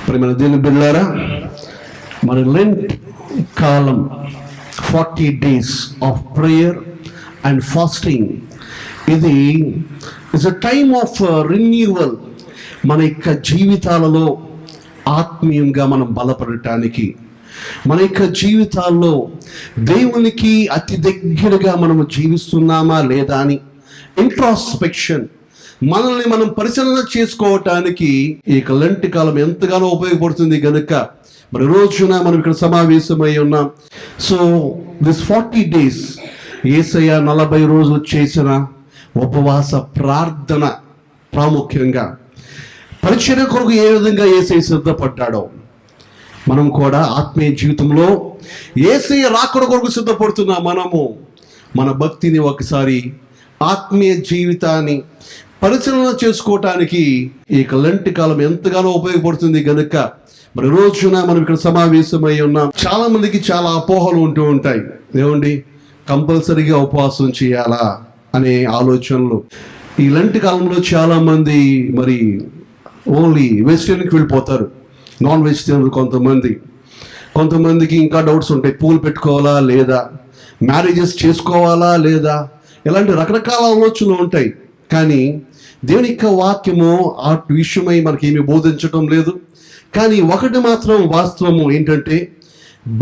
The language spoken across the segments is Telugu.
ప్రియమైన దేవుని బిడ్డలారా, మరి లెంట్ కాలం 40 days of prayer and fasting, ఇది is a time of renewal. మన యొక్క జీవితాలలో ఆత్మీయంగా మనం బలపడటానికి, మన యొక్క జీవితాల్లో దేవునికి అతి దగ్గరగా మనము జీవిస్తున్నామా లేదా అని ఇంట్రాస్పెక్షన్, మనల్ని మనం పరిశీలన చేసుకోవటానికి ఈ లెంట్ కాలం ఎంతగానో ఉపయోగపడుతుంది కనుక మరి రోజున మనం ఇక్కడ సమావేశమై ఉన్నాం. సో దిస్ 40 days యేసయ్య 40 రోజులు చేసిన ఉపవాస ప్రార్థన ప్రాముఖ్యంగా పరిచర్య కొరకు ఏ విధంగా యేసయ్య సిద్ధపడ్డాడో మనం కూడా ఆత్మీయ జీవితంలో యేసయ్య రాకడ కొరకు సిద్ధపడుతున్నాం. మనము మన భక్తిని ఒకసారి, ఆత్మీయ జీవితాన్ని పరిశీలన చేసుకోవటానికి ఈ లెంట్ కాలం ఎంతగానో ఉపయోగపడుతుంది కనుక మరి రోజున మనం ఇక్కడ సమావేశమై ఉన్నాం. చాలా మందికి చాలా అపోహలు ఉంటూ ఉంటాయి. ఏమండి, కంపల్సరీగా ఉపవాసం చేయాలా అనే ఆలోచనలు. ఈ లెంట్ కాలంలో చాలా మంది మరి ఓన్లీ వెజిటేరియన్కి వెళ్ళిపోతారు, నాన్ వెజిటేరియన్ కొంతమందికి ఇంకా డౌట్స్ ఉంటాయి. పూలు పెట్టుకోవాలా లేదా, మ్యారేజెస్ చేసుకోవాలా లేదా, ఇలాంటి రకరకాల ఆలోచనలు ఉంటాయి. కానీ దేవుని యొక్క వాక్యము ఆ విషయమై మనకి ఏమి బోధించటం లేదు. కానీ ఒకటి మాత్రం వాస్తవము ఏంటంటే,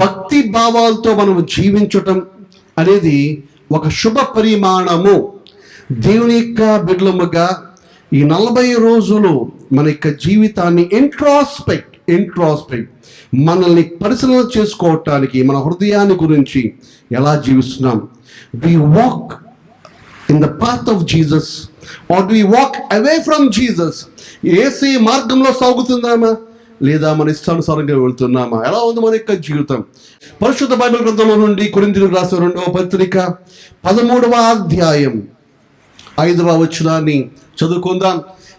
భక్తి భావాలతో మనం జీవించటం అనేది ఒక శుభ పరిమాణము. దేవుని యొక్క బిడ్డలముగా ఈ 40 రోజులు మన యొక్క జీవితాన్ని ఇంట్రాస్పెక్ట్ మనల్ని పరిశీలన చేసుకోవటానికి, మన హృదయాన్ని గురించి ఎలా జీవిస్తున్నాం. We walk in the path of Jesus or do we walk away from Jesus? యేసే మార్గంలో సాగుతున్నామా లేదా మన ఇష్టానుసారంగా వెళ్తున్నామా? ఎలా ఉంది మన యొక్క జీవితం? పరిశుద్ధ బైబిల్ గ్రంథంలో నుండి కొరింథీయులకు రాసిన 2వ పత్రిక 13వ అధ్యాయం 5వ వచనాన్ని చదువుకుందాం.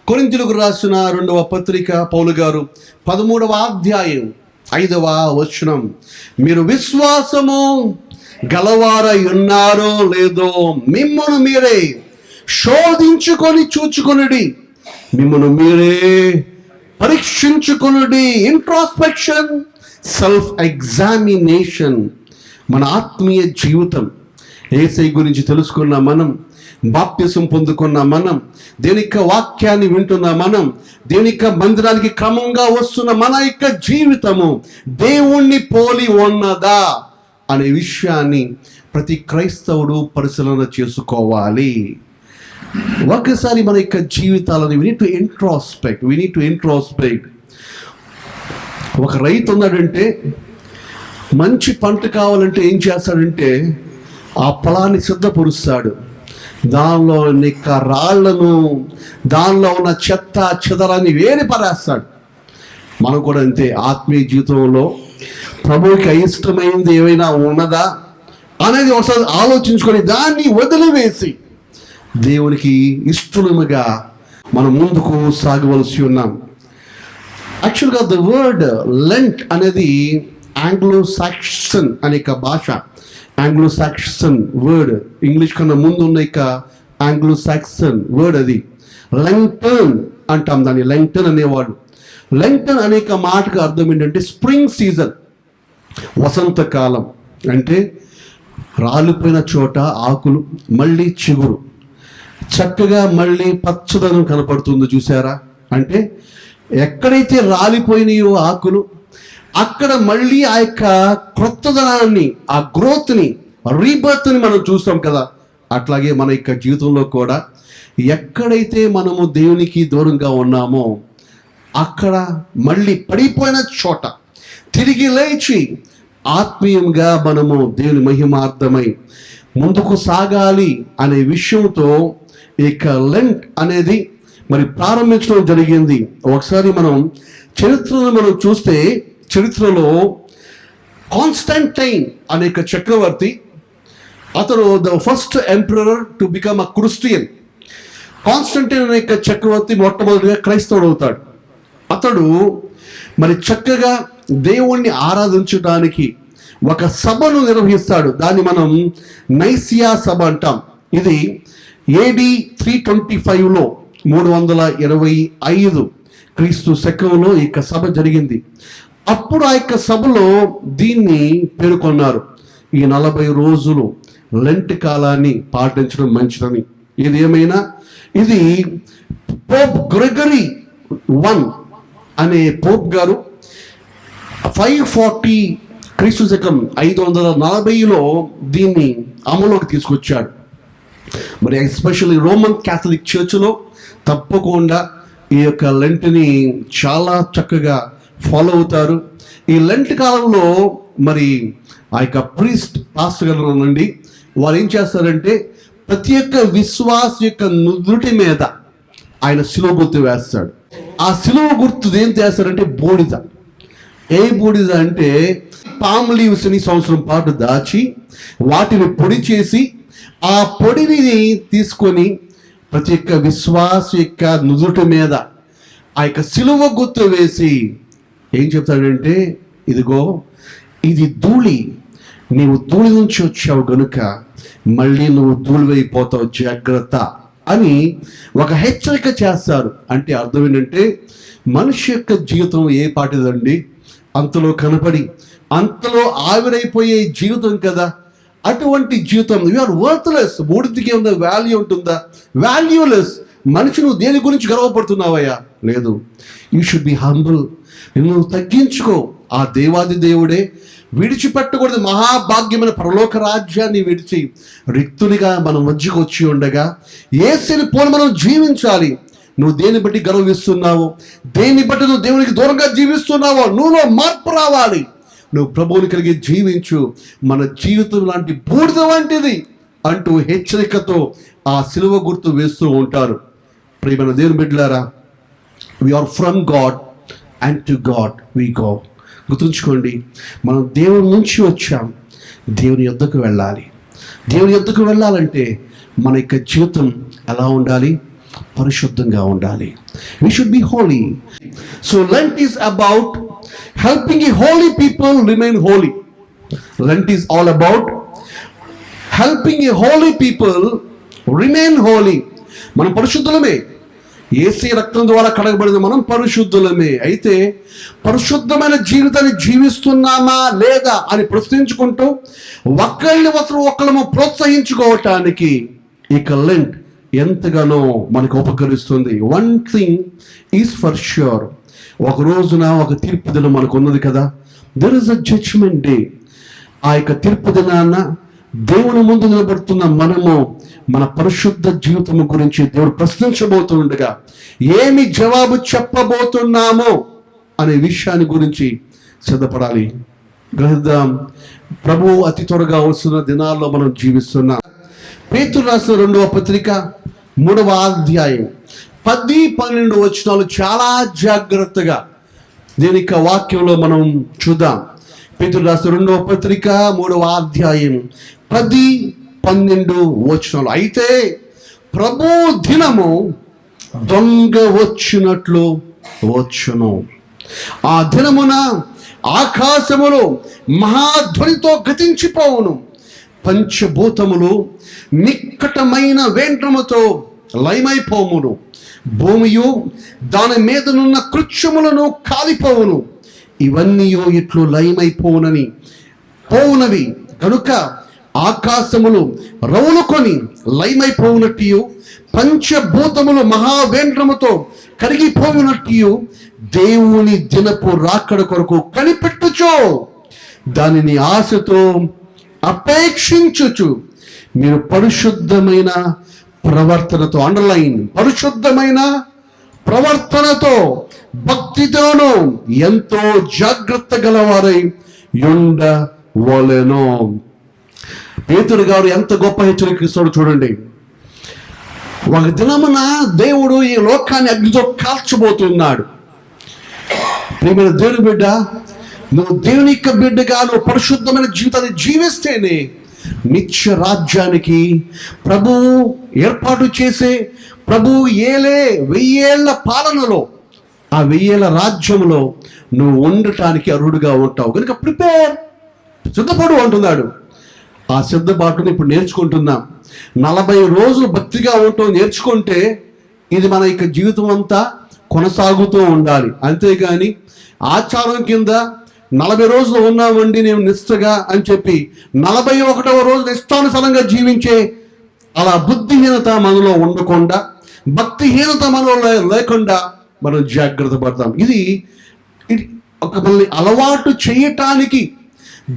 కొరింథీయులకు రాసిన 2వ పత్రిక పౌలు గారు 13వ అధ్యాయం 5వ వచనం, మీరు విశ్వాసము గలవారై ఉన్నారో లేదో మిమ్మను మీరే శోధించుకొని చూచుకొనుడి, మిమ్మను మీరే పరీక్షించుకొనుడి. Introspection, self examination. మన ఆత్మీయ జీవితం, యేసయ్య గురించి తెలుసుకున్న మనం, బాప్తిసం పొందుకున్న మనం, దేవుని యొక్క వాక్యాన్ని వింటున్న మనం, దేవుని యొక్క మందిరానికి క్రమంగా వస్తున్న మన యొక్క జీవితము దేవుణ్ణి పోలి ఉన్నదా అనే విషయాన్ని ప్రతి క్రైస్తవుడు పరిశీలన చేసుకోవాలి. ఒకసారి మన యొక్క జీవితాలని we need to introspect. ఒక రైతు ఉన్నాడంటే, మంచి పంట కావాలంటే ఏం చేస్తాడంటే ఆ పొలాన్ని సిద్ధపరుస్తాడు. దానిలో యొక్క రాళ్లను, దానిలో ఉన్న చెత్త చెదరాన్ని వేరి పరేస్తాడు. మనం కూడా అంతే. ఆత్మీయ జీవితంలో ప్రభువుకి అయిష్టమైంది ఏమైనా ఉన్నదా అనేది ఒకసారి ఆలోచించుకొని దాన్ని వదిలివేసి దేవునికి ఇష్టముగా మనం ముందుకు సాగవలసి ఉన్నాం. యాక్చువల్గా ద వర్డ్ లెంట్ అనేది ఆంగ్లో సాక్సన్ అనే భాష, ఆంగ్లో సాక్సన్ వర్డ్, ఇంగ్లీష్ కన్నా ముందు ఉన్న ఇక ఆంగ్లో సాక్సన్ వర్డ్ అది. లెంటర్న్ అంటాం దాన్ని, లెంటర్న్ అనేవాడు. లెంటర్న్ అనే మాటకు అర్థం ఏంటంటే స్ప్రింగ్ సీజన్, వసంతకాలం. అంటే రాలిపోయిన చోట ఆకులు మళ్ళీ చిగురు, చక్కగా మళ్ళీ పచ్చదనం కనపడుతుందో చూసారా? అంటే ఎక్కడైతే రాలిపోయినాయో ఆకులు, అక్కడ మళ్ళీ ఆ యొక్క క్రొత్తదనాన్ని, ఆ గ్రోత్ని, రీబర్త్ని మనం చూస్తాం కదా. అట్లాగే మన యొక్క జీవితంలో కూడా ఎక్కడైతే మనము దేవునికి దూరంగా ఉన్నామో అక్కడ మళ్ళీ పడిపోయిన చోట తిరిగి లేచి ఆత్మీయంగా మనము దేవుని మహిమార్థమై ముందుకు సాగాలి అనే విషయంతో ఇక లెంట్ అనేది మరి ప్రారంభించడం జరిగింది. ఒకసారి మనం చరిత్రను మనం చూస్తే, చరిత్రలో కాన్స్టంటైన్ అనే చక్రవర్తి, అతను the first emperor to become a Christian. Constantine అనే చక్రవర్తి మొట్టమొదటిగా క్రైస్తవుడు అవుతాడు. అతడు మరి చక్కగా దేవుణ్ణి ఆరాధించడానికి ఒక సభను నిర్వహిస్తాడు. దాన్ని మనం నైసియా సభ అంటాం. ఇది AD 325లో 325 క్రీస్తు శకంలో ఈ యొక్క సభ జరిగింది. అప్పుడు ఆ యొక్క సభలో దీన్ని పేర్కొన్నారు, ఈ 40 రోజులు లెంట్ కాలాన్ని పాటించడం మంచిదని. ఇది ఏమైనా ఇది పోప్ గ్రెగరీ I అనే పోప్ గారు 540 క్రీస్తు శకం 540లో దీన్ని అమలులోకి తీసుకొచ్చాడు. మరి ఎస్పెషల్లీ రోమన్ క్యాథలిక్ చర్చ్లో తప్పకుండా ఈ యొక్క లెంట్ని చాలా చక్కగా ఫాలో అవుతారు. ఈ లెంట్ కాలంలో మరి ఆ యొక్క పాస్టర్ గారు నుండి వారు ఏం చేస్తారంటే ప్రతి ఒక్క విశ్వాస యొక్క నుదుటి మీద ఆయన శిలువ గుర్తు వేస్తాడు. ఆ శిలువ గుర్తు ఏం చేస్తారంటే బూడిద. ఏ బూడిద అంటే పామ్ లీవ్స్ని సంవత్సరం పాటు దాచి వాటిని పొడి చేసి ఆ పొడిని తీసుకొని ప్రతి ఒక్క విశ్వాస యొక్క నుదుటి మీద ఆ యొక్క శిలువ గుర్తు వేసి ఏం చెప్తాడంటే, ఇదిగో ఇది ధూళి, నీవు ధూళి నుంచి వచ్చావు గనుక మళ్ళీ నువ్వు ధూళివైపోతావు, జాగ్రత్త అని ఒక హెచ్చరిక చేస్తారు. అంటే అర్థం ఏంటంటే మనిషి యొక్క జీవితం ఏ పాటిదండి, అంతలో కనపడి అంతలో ఆవిరైపోయే జీవితం కదా. అటువంటి జీవితం యూఆర్ వర్త్లెస్. బూడిదకి ఏమన్నా వాల్యూ ఉంటుందా? వాల్యూలెస్. మనిషి నువ్వు దేని గురించి గర్వపడుతున్నావయ్యా? లేదు. You should be humble. నువ్వు తగ్గించుకో. ఆ దేవాది దేవుడే విడిచిపెట్టకూడదు మహాభాగ్యమైన పరలోక రాజ్యాన్ని విడిచి రిక్తునిగా మనం మధ్యకు వచ్చి ఉండగా యేసుని పోలి మనం జీవించాలి. నువ్వు దేన్ని బట్టి గర్విస్తున్నావో, దేన్ని బట్టి నువ్వు దేవునికి దూరంగా జీవిస్తున్నావో, నువ్వులో మార్పు రావాలి. నువ్వు ప్రభువుని కలిగి జీవించు. మన జీవితం లాంటి బూడిద వంటిది అంటూ హెచ్చరికతో ఆ శిలువ గుర్తు వేస్తూ ఉంటారు. ప్రియమైన దేవుని బిడ్డలారా, we are from God and to God we go. గుర్తుంచుకోండి, మనం దేవుని నుంచి వచ్చాం, దేవుని యొద్దకు వెళ్ళాలి. దేవుని యొద్దకు వెళ్ళాలంటే మన యొక్క జీవితం ఎలా ఉండాలి? పరిశుద్ధంగా ఉండాలి. We should be holy. So Lent is about helping a holy people remain holy. Lent is all about helping a holy people remain holy. మనం పరిశుద్ధులమే. యేసయ్య రక్తం ద్వారా కడగబడిన మనం పరిశుద్ధులమే. అయితే పరిశుద్ధమైన జీవితాన్ని జీవిస్తున్నామా లేదా అని ప్రశ్నించుకుంటూ ఒకళ్ళము ప్రోత్సహించుకోవటానికి ఇక లెంట్ ఎంతగానో మనకు ఉపకరిస్తుంది. One thing is for sure, ఒక రోజున ఒక తీర్పు దినం మనకు ఉన్నది కదా. There is a judgement day. ఆ యొక్క తీర్పు దినాన దేవుని ముందు నిలబడుతున్న మనము మన పరిశుద్ధ జీవితం గురించి దేవుడు ప్రశ్నించబోతుండగా ఏమి జవాబు చెప్పబోతున్నామో అనే విషయాన్ని గురించి సిద్ధపడాలి. గ్రహిద్దాం. ప్రభు అతి త్వరగా వస్తున్న దినాల్లో మనం జీవిస్తున్నాం. పేతురు రాసిన 2వ పత్రిక 3వ అధ్యాయం 10-12 వచనాలు చాలా జాగ్రత్తగా దీని యొక్క వాక్యంలో మనం చూద్దాం. పేతురు రాసిన 2వ పత్రిక 3వ అధ్యాయం 10-12 వచనాలు. అయితే ప్రభు దినము దొంగ వచ్చినట్లు వచ్చును. ఆ దినమున ఆకాశములు మహాధ్వనితో గతించిపోవును, పంచభూతములు నిక్కటమైన వేంద్రముతో లయమైపోవును, భూమియు దాని మీదనున్న కృత్యములను కాలిపోవును. ఇవన్నీ ఇట్లు లయమైపోవునని పోవునవి కనుక ఆకాశములు రౌలుకొని లయమైపోవునట్టు, పంచభూతములు మహావేంద్రముతో కరిగిపోవునట్టు దేవుని దినపు రాకడ కొరకు కనిపెట్టుచో దానిని ఆశతో అపేక్షించుచు మీరు పరిశుద్ధమైన ప్రవర్తనతో, అండర్లైన్, పరిశుద్ధమైన ప్రవర్తనతో భక్తితోనూ ఎంతో జాగ్రత్త గలవారై ఉండవలెను. పేతురు గారు ఎంత గొప్ప హెచ్చరిక ఇస్తాడో చూడండి. ఒక దినమున దేవుడు ఈ లోకాన్ని అగ్నితో కాల్చబోతున్నాడు. ప్రియమైన దేవుని బిడ్డ, నువ్వు దేవుని యొక్క బిడ్డగా నువ్వు పరిశుద్ధమైన జీవితాన్ని జీవిస్తేనే నిత్య రాజ్యానికి ప్రభువు ఏర్పాటు చేసే ప్రభువు ఏలే 1000 ఏళ్ల పాలనలో ఆ 1000 ఏళ్ల రాజ్యంలో నువ్వు ఉండటానికి అర్హుడుగా ఉంటావు. కనుక ప్రిపేర్, సిద్ధపడు అంటున్నాడు. ఆ సిద్ధపాటుని ఇప్పుడు నేర్చుకుంటున్నాం. 40 రోజులు భక్తిగా ఉండటం నేర్చుకుంటే ఇది మన యొక్క జీవితం అంతా కొనసాగుతూ ఉండాలి. అంతేగాని ఆచారం కింద 40 రోజులు ఉన్నామండి నేను నిష్ఠగా అని చెప్పి 41వ రోజు ఇష్టానుసారంగా జీవించే అలా బుద్ధిహీనత మనలో ఉండకుండా, భక్తిహీనత మనలో లేకుండా మనం జాగ్రత్త పడతాం. ఇది ఒక మనల్ని అలవాటు చేయటానికి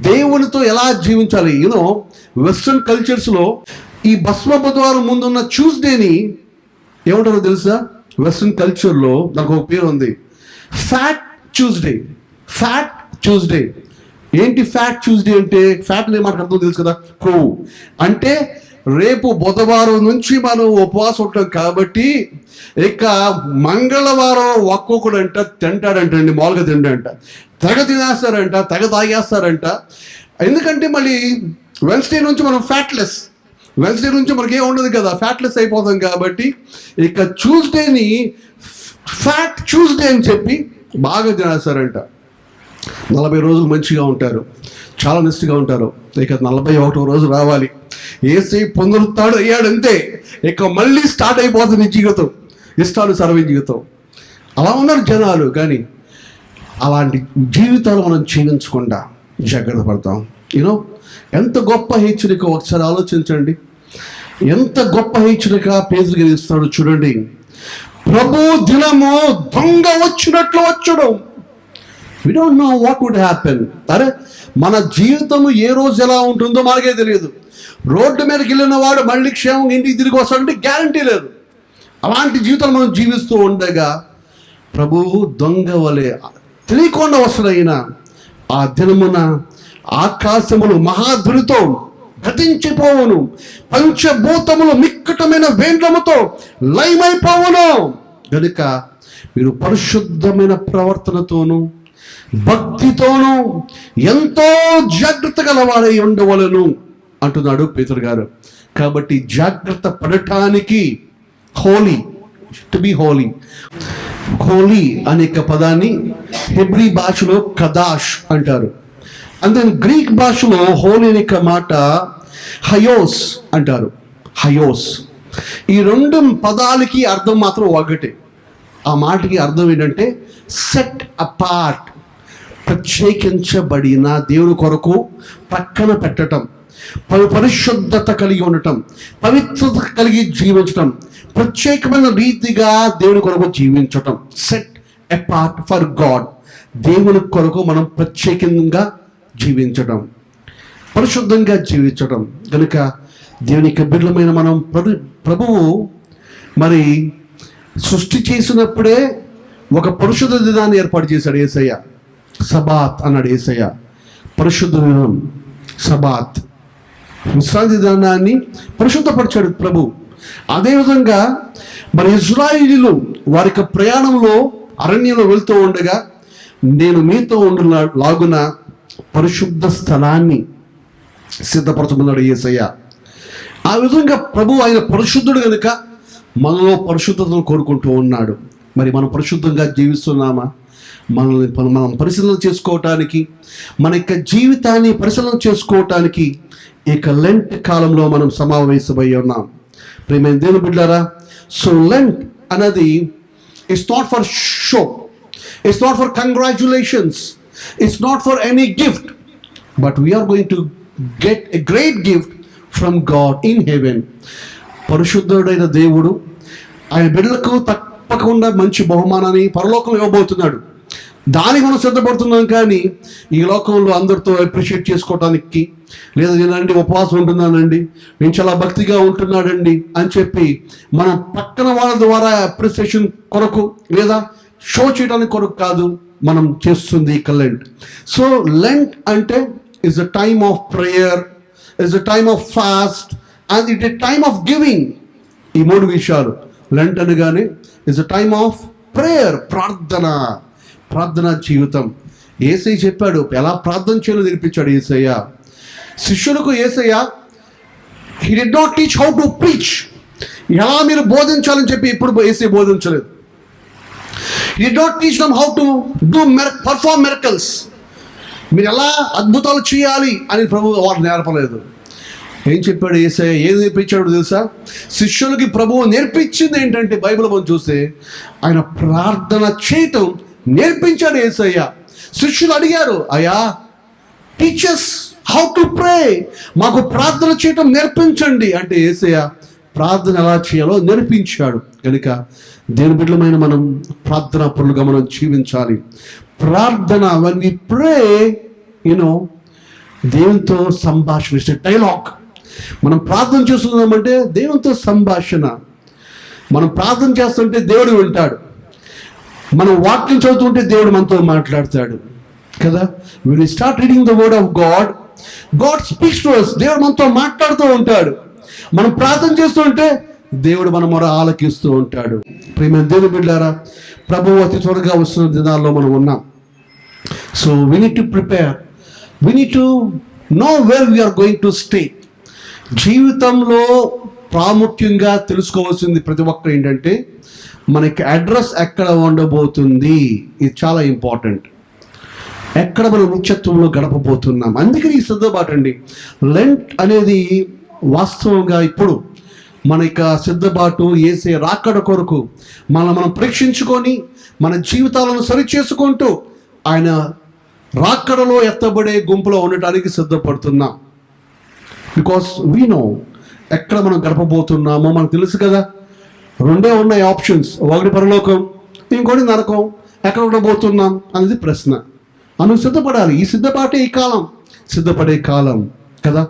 దేవునితో ఎలా జీవించాలి. వెస్ట్రన్ కల్చర్స్లో ఈ భస్మ బుధవారం ముందున్న ట్యూస్డేని ఏమంటారో తెలుసా? వెస్ట్రన్ కల్చర్లో దానికి ఒక పేరు ఉంది, ఫ్యాట్ ట్యూస్డే. ఫ్యాట్ ట్యూస్డే ఏంటి? ఫ్యాట్ ట్యూస్డే అంటే ఫ్యాట్ అనే మనకు అర్థం తెలుసు కదా, కొవ్వు. అంటే రేపు బుధవారం నుంచి మనం ఉపవాసం ఉంటాం కాబట్టి ఇక మంగళవారం ఒక్కొక్కడంట తింటాడంటండి, మామూలుగా తింటాడంట, తెగ తినేస్తారంట, తెగ తాగేస్తారంట. ఎందుకంటే మళ్ళీ వెన్స్డే నుంచి మనం ఫ్యాట్లెస్, వెన్స్డే నుంచి మనకి ఏం ఉండదు కదా, ఫ్యాట్లెస్ అయిపోతాం కాబట్టి ఇక ట్యూస్డేని ఫ్యాట్ ట్యూస్డే అని చెప్పి బాగా తినేస్తారంట. 40 రోజులు మంచిగా ఉంటారు, చాలా నిష్ఠగా ఉంటారు. ఇక 41వ రోజు రావాలి, ఏసై పునరుత్థానుడు అయ్యాడంతే, ఇక మళ్ళీ స్టార్ట్ అయిపోతుంది జీవితం, ఇష్టానుసారమైన జీవితం. అలా ఉన్నారు జనాలు. కానీ అలాంటి జీవితాలు మనం జీవించకుండా జాగ్రత్త పడతాం. ఎంత గొప్ప హెచ్చరిక ఒకసారి ఆలోచించండి. ఎంత గొప్ప హెచ్చరిక పేతురు గారు ఇస్తాడు చూడండి. ప్రభు దినము దొంగ వచ్చినట్లు వచ్చడం. We don't know what would happen. అరే మన జీవితం ఏ రోజు ఎలా ఉంటుందో మనకే తెలియదు. రోడ్డు మీదకి వెళ్ళిన వాడు మళ్ళీ క్షేమం ఇంటికి తిరిగి వస్తాడంటే గ్యారంటీ లేదు. అలాంటి జీవితాలు మనం జీవిస్తూ ఉండగా ప్రభువు దొంగ వలె తెలియకుండా వస్తున్న ఆ దినమున ఆకాశములు మహాధ్వనితో గతించిపోవును, పంచభూతములు మిక్కటమైన వేండ్రముతో లయమైపోవును. కనుక మీరు పరిశుద్ధమైన ప్రవర్తనతోనూ భక్తితోనూ ఎంతో జాగ్రత్త గలవారై ఉండవలను అంటున్నాడు పేతురు గారు. కాబట్టి జాగ్రత్త పడటానికి holy, to be holy. Holy అనే పదాన్ని హెబ్రీ భాషలో కదాష్ అంటారు. అంతే గ్రీక్ భాషలో హోలీ అనే మాట హయోస్ అంటారు. హయోస్. ఈ రెండు పదాలకి అర్థం మాత్రం ఒకటే. ఆ మాటకి అర్థం ఏంటంటే సెట్ అపార్ట్, ప్రత్యేకించబడిన, దేవుని కొరకు పక్కన పెట్టడం, పరిశుద్ధత కలిగి ఉండటం, పవిత్రత కలిగి జీవించటం, ప్రత్యేకమైన రీతిగా దేవుని కొరకు జీవించటం. Set apart for God. దేవుని కొరకు మనం ప్రత్యేకంగా జీవించడం, పరిశుద్ధంగా జీవించడం. కనుక దేవుని యొక్క బిడ్డలమైన మనం ప్రభువు మరి సృష్టి చేసినప్పుడే ఒక పరిశుద్ధ దినాన్ని ఏర్పాటు చేశాడు యేసయ్య. సబాత్ అన్నాడు యేసయ్య. పరిశుద్ధ దినం సబాత్, విశ్రాంతి దినాన్ని పరిశుద్ధపరిచాడు ప్రభు. అదేవిధంగా మరి ఇశ్రాయేలీయులు వారి యొక్క ప్రయాణంలో అరణ్యంలో వెళ్తూ ఉండగా నేను మీతో లాగున పరిశుద్ధ స్థలాన్ని సిద్ధపరచమన్నాడు యేసయ్య. ఆ విధంగా ప్రభు ఆయన పరిశుద్ధుడు కనుక మనలో పరిశుద్ధతను కోరుకుంటూ ఉన్నాడు. మరి మనం పరిశుద్ధంగా జీవిస్తున్నామా? మనం పరిశీలన చేసుకోవటానికి, మన యొక్క జీవితాన్ని పరిశీలన చేసుకోవటానికి ఇక లెంట్ కాలంలో మనం సమావేశమై ఉన్నాం. ప్రియమైన దేవుని బిడ్డలారా, సో లెంట్ అన్నది it's not for show, it's not for congratulations, it's not for any gift, but we are going to get a great gift from God in heaven. పరిశుద్ధుడైన దేవుడు ఆయన బిడ్డలకు తప్పకుండా మంచి బహుమానాన్ని పరలోకంలో ఇవ్వబోతున్నాడు. దానికి మనం సిద్ధపడుతున్నాం. కానీ ఈ లోకంలో అందరితో అప్రిషియేట్ చేసుకోవటానికి, లేదా నేనండి ఉపవాసం ఉంటున్నానండి, నేను చాలా భక్తిగా ఉంటున్నాడండి అని చెప్పి మనం పక్కన వాళ్ళ ద్వారా అప్రిసియేషన్ కొరకు లేదా షో చేయడానికి కొరకు కాదు మనం చేస్తుంది ఇక లెంట్. సో లెంట్ అంటే is a time of prayer, is a time of fast and it a time of giving. ఈ 3 విషయాలు లెంట్ అనగానే is a time of prayer, ప్రార్థన జీవితం. యేసయ్య చెప్పాడు ఎలా ప్రార్థన చేయాలో నేర్పించాడు యేసయ్య శిష్యులకు. Yesayya he did not teach how to preach, ఎలా మీరు బోధించాలని చెప్పి ఇప్పుడు యేసయ్య బోధించలేదు. He did not teach them how to perform miracles, మీరు ఎలా అద్భుతాలు చేయాలి అని ప్రభు వారు నేర్పలేదు. ఏం చెప్పాడు యేసయ్య? ఏం నేర్పించాడు తెలుసా? శిష్యులకి ప్రభువు నేర్పించింది ఏంటంటే, బైబిల్ మనం చూస్తే ఆయన ప్రార్థన చేయటం నేర్పించాడు యేసయ్య. శిష్యులు అడిగారు, అయ్యా టీచర్స్ హౌ టు ప్రే, మాకు ప్రార్థన చేయటం నేర్పించండి అంటే యేసయ్య ప్రార్థన ఎలా చేయాలో నేర్పించాడు. కనుక దేవుని బిడ్డలమైన మనం ప్రార్థనా పరులుగా మనం జీవించాలి. ప్రార్థన, when we pray, దేవునితో సంభాషణ, డైలాగ్. మనం ప్రార్థన చేస్తున్నామంటే దేవునితో సంభాషణ. మనం ప్రార్థన చేస్తుంటే దేవుడు వింటాడు. మనం వాక్యం చదువుతుంటే దేవుడు మనతో మాట్లాడతాడు కదా. when we start reading the word of God, God speaks to us. దేవుడు మనతో మాట్లాడుతూ ఉంటాడు. మనం ప్రార్థన చేస్తుంటే దేవుడు మన మొర ఆలకిస్తూ ఉంటాడు. ప్రియమైన దేవుని బిడ్డలారా, ప్రభువు అతి త్వరగా వస్తున్న దినాల్లో మనం ఉన్నాం. So we need to prepare. We need to know where we are going to stay. జీవితంలో ప్రాముఖ్యంగా తెలుసుకోవాల్సింది ప్రతి ఒక్కరు ఏంటంటే, మనకి అడ్రస్ ఎక్కడ ఉండబోతుంది. ఇది చాలా ఇంపార్టెంట్. ఎక్కడ మనం నిత్యత్వంలో గడపబోతున్నాం. అందుకని ఈ సిద్ధపాటు అండి. లెంట్ అనేది వాస్తవంగా ఇప్పుడు మన యొక్క సిద్ధపాటు యేసే రాకడ కొరకు మనం పరీక్షించుకొని మన జీవితాలను సరిచేసుకుంటూ ఆయన రాకడలో ఎత్తబడే గుంపులో ఉండటానికి సిద్ధపడుతున్నాం. బికాస్ వీ నో ఎక్కడ మనం గడపబోతున్నామో మనకు తెలుసు కదా. రెండే ఉన్నాయి ఆప్షన్స్, ఒకటి పరలోకం, ఇంకోటి నరకం. ఎక్కడ ఉండబోతున్నాం అనేది ప్రశ్న. మనం సిద్ధపడాలి. ఈ సిద్ధపాటే ఈ కాలం, సిద్ధపడే కాలం కదా.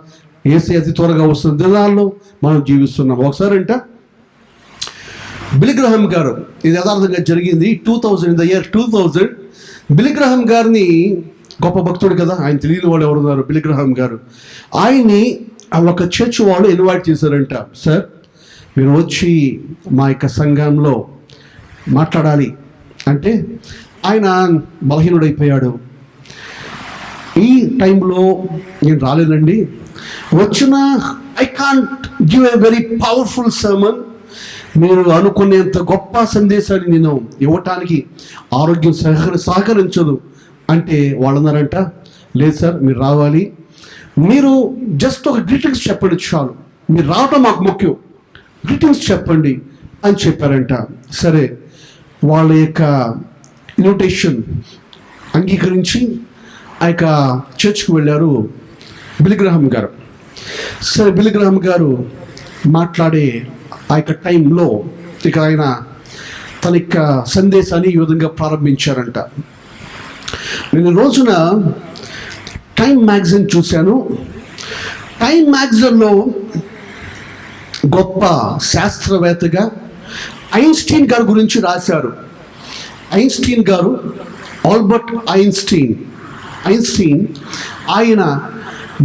యేసయ్య అతి త్వరగా వస్తున్న దినాల్లో మనం జీవిస్తున్నాం. ఒకసారి బిల్లీ గ్రహాం గారు, ఇది యథార్థంగా జరిగింది, 2000 బిల్లీ గ్రహాం గారిని, గొప్ప భక్తుడు కదా, ఆయన తెలియని వాళ్ళు ఎవరున్నారు, బిల్లీ గ్రహాం గారు. ఆయన్ని ఒక చర్చ్ వాళ్ళు ఇన్వైట్ చేశారంట. సార్ మీరు వచ్చి మా యొక్క సంఘంలో మాట్లాడాలి అంటే ఆయన బలహీనుడైపోయాడు. ఈ టైంలో నేను రాలేదండి, వచ్చిన I can't give a very powerful sermon, మీరు అనుకునేంత గొప్ప సందేశాన్ని నేను ఇవ్వటానికి ఆరోగ్యం సహకరించదు అంటే వాళ్ళు అన్నారంట, లేదు సార్ మీరు రావాలి, మీరు జస్ట్ ఒక గ్రీటింగ్స్ చెప్పండి చాలు, మీరు రావటం మాకు ముఖ్యం, గ్రీటింగ్స్ చెప్పండి అని చెప్పారంట. సరే, వాళ్ళ యొక్క ఇన్విటేషన్ అంగీకరించి ఆ యొక్క చర్చ్కి వెళ్ళారు బిల్లీ గ్రహాం గారు. సరే, బిల్లీ గ్రహాం గారు మాట్లాడే ఆ యొక్క టైంలో ఇక ఆయన తన యొక్క సందేశాన్ని ఈ విధంగా ప్రారంభించారంట. నేను రోజున టైమ్ మ్యాగజైన్ చూశాను. టైమ్ మ్యాగజైన్లో గొప్ప శాస్త్రవేత్తగా ఐన్స్టీన్ గారి గురించి రాశారు. ఐన్స్టీన్ గారు, ఆల్బర్ట్ ఐన్స్టీన్ ఆయన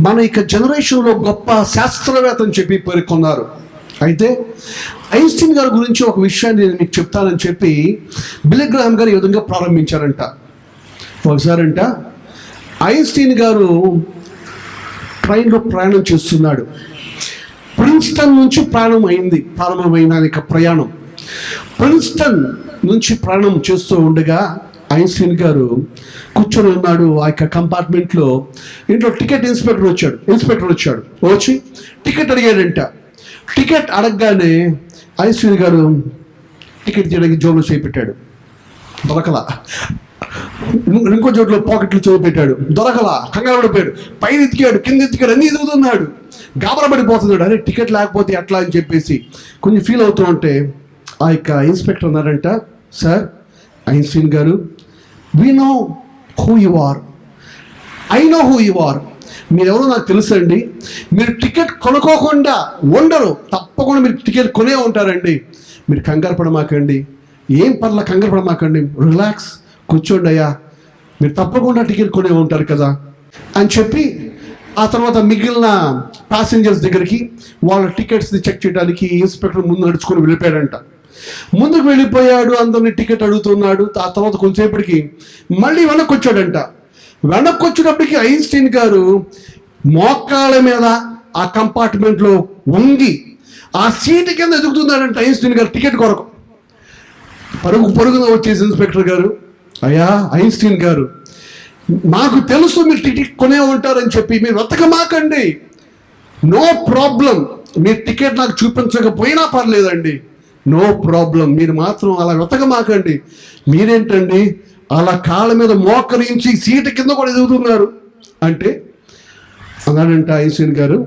మన యొక్క జనరేషన్లో గొప్ప శాస్త్రవేత్త అని చెప్పి పేర్కొన్నారు. అయితే ఐన్స్టీన్ గారి గురించి ఒక విషయాన్ని నేను మీకు చెప్తానని చెప్పి బిల్లీ గ్రహాం గారు ఈ విధంగా ప్రారంభించారంట. ఒకసారంట ఐన్స్టీన్ గారు ట్రైన్లో ప్రయాణం చేస్తున్నాడు. ప్రిన్స్టన్ నుంచి ప్రారంభమైన యొక్క ప్రయాణం. ప్రిన్స్టన్ నుంచి ప్రయాణం చేస్తూ ఉండగా ఐన్స్టీన్ గారు కూర్చొని ఉన్నాడు ఆ యొక్క కంపార్ట్మెంట్లో. ఇంట్లో టికెట్ ఇన్స్పెక్టర్ వచ్చాడు. వచ్చి టికెట్ అడిగాడంట. టికెట్ అడగగానే ఐన్స్టీన్ గారు టికెట్ తీయడానికి జోబులో చేపెట్టాడు, దొరకలా. ఇంకో జోట్లో పాకెట్లు చేపెట్టాడు, దొరకలా. కంగారు పడిపోయాడు. పైన ఎత్తికాడు, కింద ఎత్తికాడు, అన్నీ ఎదుగుతున్నాడు. గాబరా పడిపోతున్నాడు. అరే టికెట్ లేకపోతే ఎట్లా అని చెప్పేసి కొంచెం ఫీల్ అవుతూ ఉంటే ఆ యొక్క ఇన్స్పెక్టర్ అన్నారంట, సార్ ఐన్స్టీన్ గారు, we know who you are, I know who you are, మీరెవరో నాకు తెలుసండి. మీరు టికెట్ కొనుక్కోకుండా ఉండరు, తప్పకుండా మీరు టికెట్ కొనే ఉంటారండి. మీరు కంగారు పడమాకండి, ఏం పర్లా కంగారు పడమాకండి, రిలాక్స్ కూర్చోండి అయ్యా, మీరు తప్పకుండా టికెట్ కొనే ఉంటారు కదా అని చెప్పి ఆ తర్వాత మిగిలిన ప్యాసింజర్స్ దగ్గరికి వాళ్ళ టికెట్స్ని చెక్ చేయడానికి ఇన్స్పెక్టర్ ముందు నడుచుకొని వెళ్ళిపోయాడంట. ముందుకు వెళ్ళిపోయాడు, అందరినీ టికెట్ అడుగుతున్నాడు. ఆ తర్వాత కొంచెంసేపటికి మళ్ళీ వెనక్కి వచ్చాడంట. వెనక్కి వచ్చినప్పటికీ ఐన్స్టీన్ గారు మోకాళ్ళ మీద ఆ కంపార్ట్మెంట్లో వంగి ఆ సీటు కింద ఎదుగుతున్నాడంట ఐన్స్టీన్ గారు టికెట్ కొరకు. పరుగున వచ్చేసి ఇన్స్పెక్టర్ గారు, అయ్యా ఐన్స్టీన్ గారు, నాకు తెలుసు మీరు టికెట్ కొనే ఉంటారని చెప్పి మీరు వెతకమాకండి, నో ప్రాబ్లం, మీరు టికెట్ నాకు చూపించకపోయినా పర్లేదండి, నో ప్రాబ్లం, మీరు మాత్రం అలా వెతకమాకండి. మీరేంటండి అలా కాళ్ళ మీద మోకరించి సీటు కింద కూడా ఎదుగుతున్నారు అంటే అన్నాడంట ఐన్స్టీన్ గారు,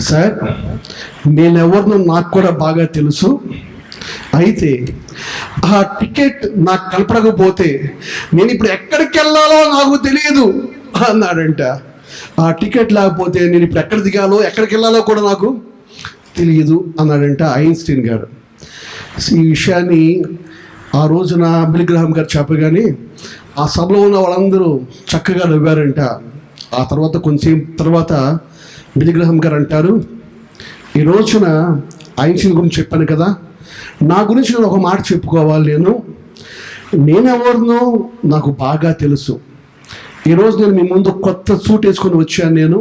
సార్ నేనెవరినో నాకు కూడా బాగా తెలుసు, అయితే ఆ టికెట్ నాకు కనపడకపోతే నేను ఇప్పుడు ఎక్కడికి వెళ్ళాలో నాకు తెలియదు అన్నాడంట. ఆ టికెట్ లేకపోతే నేను ఇప్పుడు ఎక్కడ దిగాలో ఎక్కడికి వెళ్ళాలో కూడా నాకు తెలియదు అన్నాడంట ఐన్స్టీన్ గారు. ఈ విషయాన్ని ఆ రోజున బిల్ గ్రాహం గారు చెప్పగానే ఆ సభలో ఉన్న వాళ్ళందరూ చక్కగా నవ్వారంట. ఆ తర్వాత కొంచెం తర్వాత బిల్ గ్రాహం గారు అంటారు, ఈ రోజున ఐన్స్టీన్ గురించి చెప్పాను కదా, నా గురించి నేను ఒక మాట చెప్పుకోవాలి. నేనెవరినో నాకు బాగా తెలుసు. ఈరోజు నేను మీ ముందు కొత్త సూట్ వేసుకొని వచ్చాను. నేను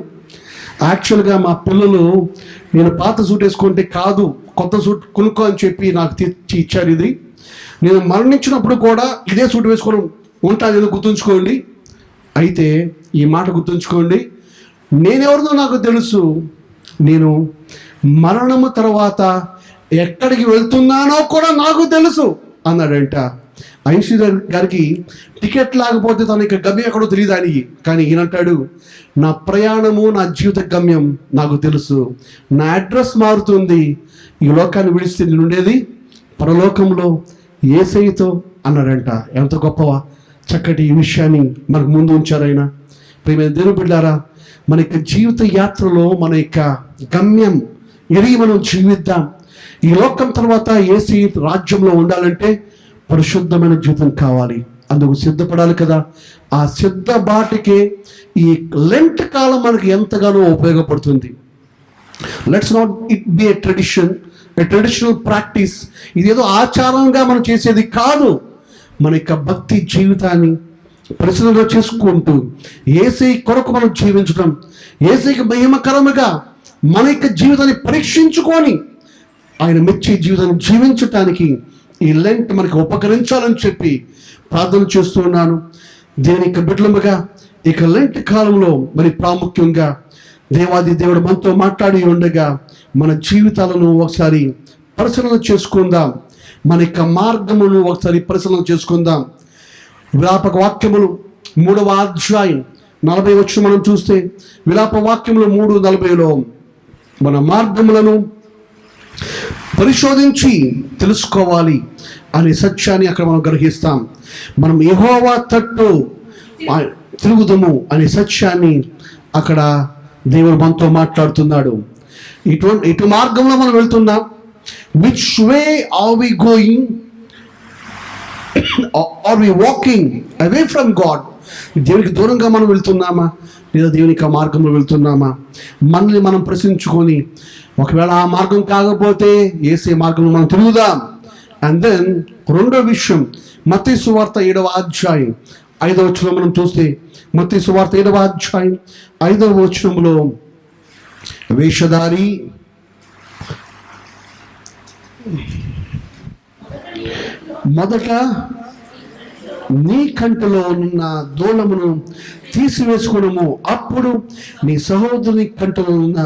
యాక్చువల్గా మా పిల్లలు నేను పాత సూట్ వేసుకుంటే కాదు కొత్త సూట్ కొనుక్కో అని చెప్పి నాకు తెచ్చి ఇచ్చారు. ఇది నేను మరణించినప్పుడు కూడా ఇదే సూట్ వేసుకొని ఉంటాను, గుర్తుంచుకోండి. అయితే ఈ మాట గుర్తుంచుకోండి, నేనెవరినో నాకు తెలుసు, నేను మరణము తర్వాత ఎక్కడికి వెళ్తున్నానో కూడా నాకు తెలుసు అన్నాడంట. ఐన్స్టీన్ గారికి టికెట్ లేకపోతే తన యొక్క గమ్యం ఎక్కడో తెలియదు ఆయనకి, కానీ ఈయనంటాడు, నా ప్రయాణము నా జీవిత గమ్యం నాకు తెలుసు, నా అడ్రస్ మారుతుంది, ఈ లోకాన్ని విడిస్తే నేను ఉండేది పరలోకంలో యేసయ్యతో అన్నాడంట. ఎంత గొప్పవా చక్కటి ఈ విషయాన్ని మనకు ముందు ఉంచారు ఆయన. ప్రియమైన దేవుని బిడ్డలారా, మన యొక్క జీవిత యాత్రలో మన యొక్క గమ్యం ఎరిగి మనం జీవిద్దాం. ఈ లోకం తర్వాత యేసు రాజ్యంలో ఉండాలంటే పరిశుద్ధమైన జీవితం కావాలి, అందుకు సిద్ధపడాలి కదా. ఆ సిద్ధబాటుకే ఈ లెంట్ కాలం మనకి ఎంతగానో ఉపయోగపడుతుంది. Let's not it be A traditional practice. ఇదేదో ఆచారంగా మనం చేసేది కాదు. మన యొక్క భక్తి జీవితాన్ని పరిశీలన చేసుకుంటూ యేసయ్య కొరకు మనం జీవించడం, యేసయ్యకి మహిమకరముగా మన యొక్క జీవితాన్ని పరీక్షించుకొని ఆయన మెచ్చే జీవితాన్ని జీవించటానికి ఈ లెంట్ మనకి ఉపకరించాలని చెప్పి ప్రార్థన చేస్తూ ఉన్నాను. దేవుని యొక్క బిడ్డలుగా ఇక లెంట్ కాలంలో మరి ప్రాముఖ్యంగా దేవాది దేవుడు మనతో మాట్లాడి ఉండగా మన జీవితాలను ఒకసారి పరిశీలన చేసుకుందాం, మన యొక్క మార్గమును ఒకసారి పరిశీలన చేసుకుందాం. విలాపక వాక్యములు 3వ అధ్యాయం 40 వచనం మనం చూస్తే, విలాప వాక్యములు 3:40లో మన మార్గములను పరిశోధించి తెలుసుకోవాలి అనే సత్యాన్ని అక్కడ మనం గ్రహిస్తాం. మనం యెహోవా తట్టు తిరుగుదము అనే సత్యాన్ని అక్కడ దేవుడు మనతో మాట్లాడుతున్నాడు. ఇటు మార్గంలో మనం వెళ్తున్నాం. Which way are we going, are we walking away from God? దేవునికి దూరంగా మనం వెళ్తున్నామా లేదా దేవునికి ఆ మార్గంలో వెళ్తున్నామా? మనల్ని మనం ప్రశ్నించుకొని, ఒకవేళ ఆ మార్గం కాకపోతే యేసే మార్గంలో మనం తిరుగుదాం. అండ్ దెన్ రెండో విషయం, మత్తయి సువార్త 7వ అధ్యాయం 5వ వచనం మనం చూస్తే, మత్తయి సువార్త 7వ అధ్యాయం 5వ వచనంలో వేషధారి మొదట నీ కంటిలో ఉన్న దూలమును తీసివేసుకునము, అప్పుడు నీ సహోదరుని కంటిలో ఉన్న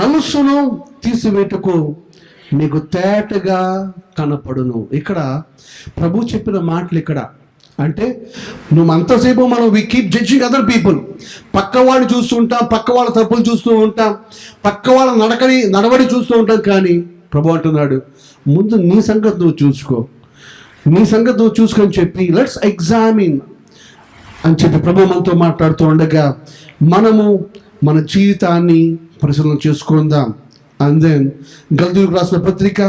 నలుసును తీసివేటకు నీకు తేటగా కనపడును. ఇక్కడ ప్రభు చెప్పిన మాటలు ఇక్కడ అంటే, నువ్వు అంతసేపు మనం we keep judging other people, పక్క వాళ్ళని చూస్తూ ఉంటాం, పక్క వాళ్ళ తప్పులు చూస్తూ ఉంటాం, పక్క వాళ్ళ నడవడి చూస్తూ ఉంటాం. కానీ ప్రభు అంటున్నాడు, ముందు నీ సంగతి నువ్వు చూసుకో, నీ సంగతి నువ్వు చూసుకొని చెప్పి లెట్స్ ఎగ్జామిన్ అని చెప్పి ప్రభు మనతో మాట్లాడుతూ ఉండగా మనము మన జీవితాన్ని పరిశీలన చేసుకుందాం. అండ్ దెన్ గల్తీయులకు రాసిన పత్రిక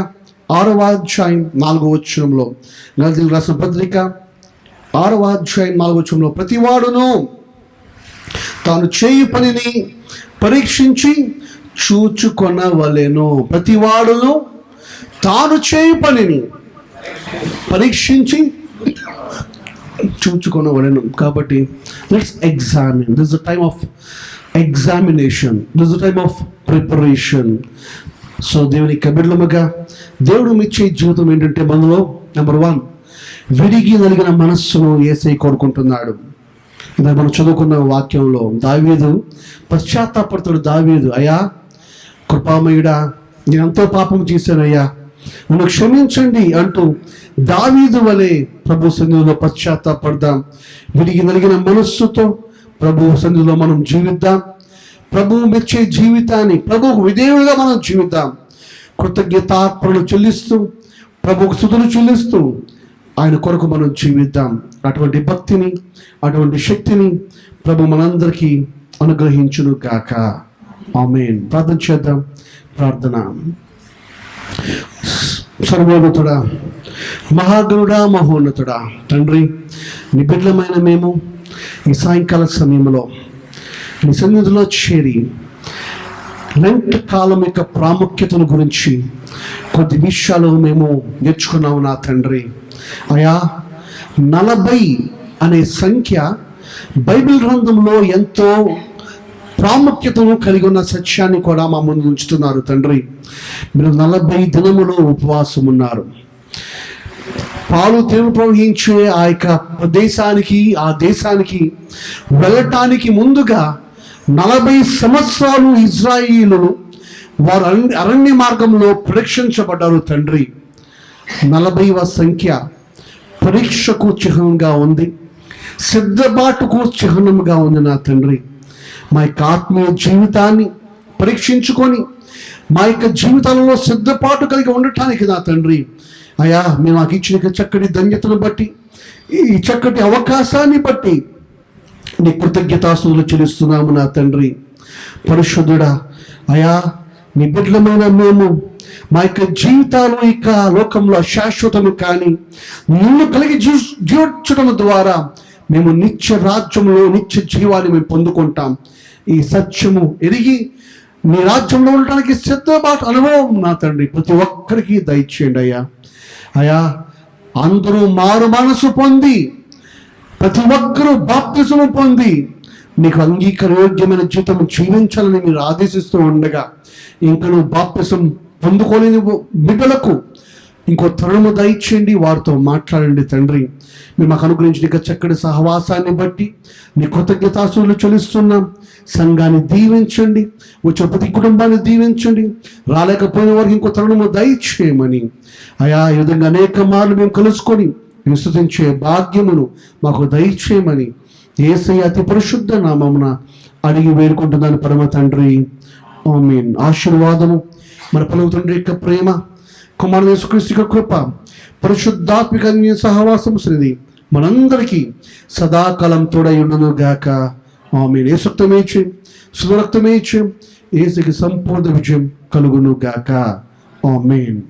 6వ అధ్యాయం 4వ వచనంలో, గల్తీయులకు రాసిన పత్రిక 6వ అధ్యాయం 4వ వచనంలో, ప్రతివాడును తాను చేయు పనిని పరీక్షించి చూచుకొనవలెను. ప్రతివాడును తాను చేయు పనిని పరీక్షించి చూచుకొనవలెను. కాబట్టి let's examine. This is the time of examination, this is the time of preparation. So దేవుని కబిర్లముగా దేవుడు ఇచ్చే జీవితం ఏంటంటే, మనలో నెంబర్ 1 విరిగి నలిగిన మనస్సును యేసయ్య కోరుకుంటున్నాడు. ఇందాక మనం చదువుకున్న వాక్యంలో దావీదు పశ్చాత్తాపడుతున్న దావీదు, అయ్యా కృపామయుడా, నేను ఎంతో పాపం చేశానయ్యా, నన్ను క్షమించండి అంటూ దావీదు వలె ప్రభు సన్నిధిలో పశ్చాత్తాపడదాం. విరిగి నలిగిన మనస్సుతో ప్రభు సన్నిధిలో మనం జీవిద్దాం. ప్రభువు మెచ్చే జీవితాన్ని, ప్రభువుకు విధేయులుగా మనం జీవిద్దాం. కృతజ్ఞతార్పణలు చెల్లిస్తూ, ప్రభువుకు స్తుతులు చెల్లిస్తూ ఆయన కొరకు మనం జీవిద్దాం. అటువంటి భక్తిని, అటువంటి శక్తిని ప్రభు మనందరికీ అనుగ్రహించును గాక. ఆమేన్. ప్రార్థన చేద్దాం. ప్రార్థన. సర్వోన్నతుడా, మహాగణుడా, మహోన్నతుడా తండ్రి, నీ బిడ్డలమైన మేము ఈ సాయంకాల సమయంలో నీ సన్నిధిలో చేరి లెంట్ కాలం యొక్క ప్రాముఖ్యతను గురించి కొద్ది విషయాలు మేము నేర్చుకున్నాము నా తండ్రి. అయా 40 అనే సంఖ్య బైబిల్ గ్రంథంలో ఎంతో ప్రాముఖ్యతను కలిగి ఉన్న సత్యాన్ని కూడా మా ముందు ఉంచుతున్నారు తండ్రి. మీరు 40 దినములు ఉపవాసం ఉన్నారు. పాలు తేనె ప్రవహించే ఆ యొక్క ప్రదేశానికి, ఆ దేశానికి వెళ్ళటానికి ముందుగా 40 సంవత్సరాలు ఇజ్రాయిలీలు వారు అరణ్య మార్గంలో పరీక్షించబడ్డారు తండ్రి. 40వ సంఖ్య పరీక్షకు చిహ్నంగా ఉంది, సిద్ధపాటుకు చిహ్నంగా ఉంది నా తండ్రి. మా యొక్క ఆత్మీయ జీవితాన్ని పరీక్షించుకొని మా యొక్క జీవితాలలో సిద్ధపాటు కలిగి ఉండటానికి నా తండ్రి, అయా మేము మాకు ఇచ్చిన చక్కటి ధన్యతను బట్టి, ఈ చక్కటి అవకాశాన్ని బట్టి నీ కృతజ్ఞతాస్తుతులు చెల్లిస్తున్నాము నా తండ్రి. పరిశుద్ధుడా, అయా నీ బిడ్డలమైన మేము మా యొక్క జీవితాలు ఇక లోకంలో శాశ్వతము కానీ నిన్ను కలిగి జీవించడం ద్వారా మేము నిత్య రాజ్యంలో నిత్య జీవాన్ని మేము పొందుకుంటాం. ఈ సత్యము ఎరిగి నీ రాజ్యంలో ఉండటానికి సిద్ధపాటు అనుభవం నా తండ్రి ప్రతి ఒక్కరికి దయచేయండి అయ్యా. అయా అందరూ మారు మనసు పొంది, ప్రతి ఒక్కరూ బాప్తిసము పొంది నీకు అంగీకారయోగ్యమైన జీవితం జీవించాలని మీరు ఆదేశిస్తూ ఉండగా, ఇంకను బాప్తిసం పొందుకోలేని బిడ్డలకు ఇంకో తరుణము దయచేయండి, వారితో మాట్లాడండి తండ్రి. మీరు మాకు అనుగ్రహించిన ఇక చక్కటి సహవాసాన్ని బట్టి నీ కృతజ్ఞతాస్తుతులు చెల్లిస్తున్నాం. సంఘాన్ని దీవించండి, వచ్చే ప్రతి కుటుంబాన్ని దీవించండి, రాలేకపోయిన వారికి ఇంకో తరుణము దయచేయమని అయా ఈ విధంగా అనేక మార్లు మేము కలుసుకొని విస్తుతించే భాగ్యమును మాకు దయచేయమని యేసయ్య అతి పరిశుద్ధ నామమున అడిగి వేడుకుంటున్నాను పరమ తండ్రి. ఆమేన్. ఆశీర్వాదము మన పలువు తండ్రి యొక్క ప్రేమ, కుమారుడు యేసుక్రీస్తు యొక్క కృప, పరిశుద్ధాత్మిక సహవాసము శ్రీది మనందరికీ సదాకాలం తోడై ఉండను గాక. ఆమేన్. యేసుక్తమేచ్చి సురక్తమేచ్చి యేసుకి సంపూర్ణ విజయం కలుగును గాక. ఆమేన్.